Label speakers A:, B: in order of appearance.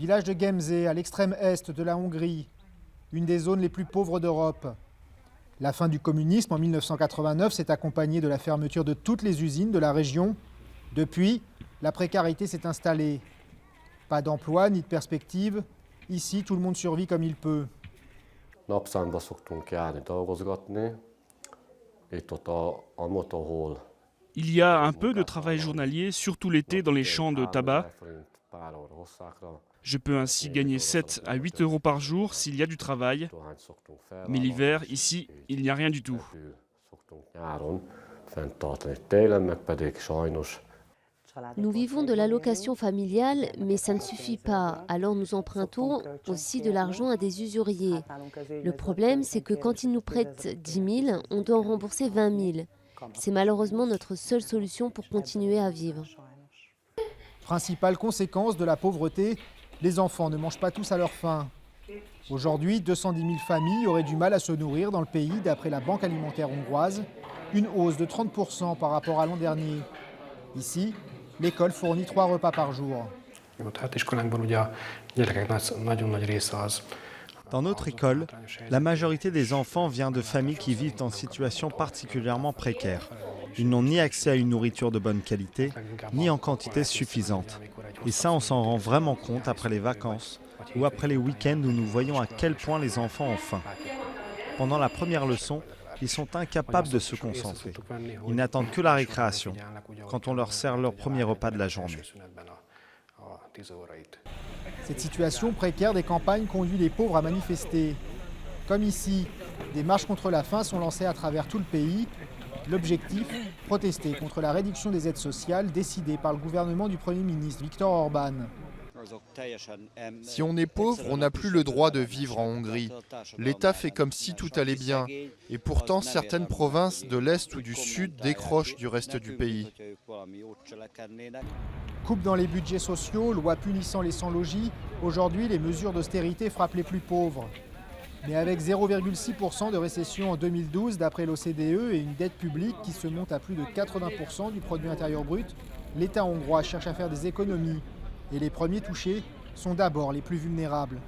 A: Village de Gemze, à l'extrême est de la Hongrie, une des zones les plus pauvres d'Europe. La fin du communisme en 1989 s'est accompagnée de la fermeture de toutes les usines de la région. Depuis, la précarité s'est installée. Pas d'emploi ni de perspective. Ici, tout le monde survit comme il peut.
B: Napszámba szoktunk járni, dolgozgatni. Itt ott a motorhol.
C: Il y a un peu de travail journalier, surtout l'été dans les champs de tabac. Je peux ainsi gagner 7 à 8 euros par jour s'il y a du travail. Mais l'hiver, ici, il n'y a rien du tout.
D: Nous vivons de l'allocation familiale, mais ça ne suffit pas. Alors nous empruntons aussi de l'argent à des usuriers. Le problème, c'est que quand ils nous prêtent 10 000, on doit en rembourser 20 000. C'est malheureusement notre seule solution pour continuer à vivre.
A: Principale conséquence de la pauvreté, les enfants ne mangent pas tous à leur faim. Aujourd'hui, 210 000 familles auraient du mal à se nourrir dans le pays, d'après la Banque alimentaire hongroise, une hausse de 30% par rapport à l'an dernier. Ici, l'école fournit 3 repas par jour.
E: Dans notre école, la majorité des enfants vient de familles qui vivent en situation particulièrement précaire. Ils n'ont ni accès à une nourriture de bonne qualité, ni en quantité suffisante. Et ça, on s'en rend vraiment compte après les vacances ou après les week-ends où nous voyons à quel point les enfants ont faim. Pendant la première leçon, ils sont incapables de se concentrer. Ils n'attendent que la récréation, quand on leur sert leur premier repas de la journée.
A: Cette situation précaire des campagnes conduit les pauvres à manifester. Comme ici, des marches contre la faim sont lancées à travers tout le pays. L'objectif, protester contre la réduction des aides sociales décidée par le gouvernement du Premier ministre Viktor Orban.
F: Si on est pauvre, on n'a plus le droit de vivre en Hongrie. L'État fait comme si tout allait bien. Et pourtant, certaines provinces de l'Est ou du Sud décrochent du reste du pays.
A: Coupe dans les budgets sociaux, loi punissant les sans-logis, aujourd'hui les mesures d'austérité frappent les plus pauvres. Mais avec 0,6% de récession en 2012 d'après l'OCDE et une dette publique qui se monte à plus de 80% du produit intérieur brut, l'État hongrois cherche à faire des économies. Et les premiers touchés sont d'abord les plus vulnérables.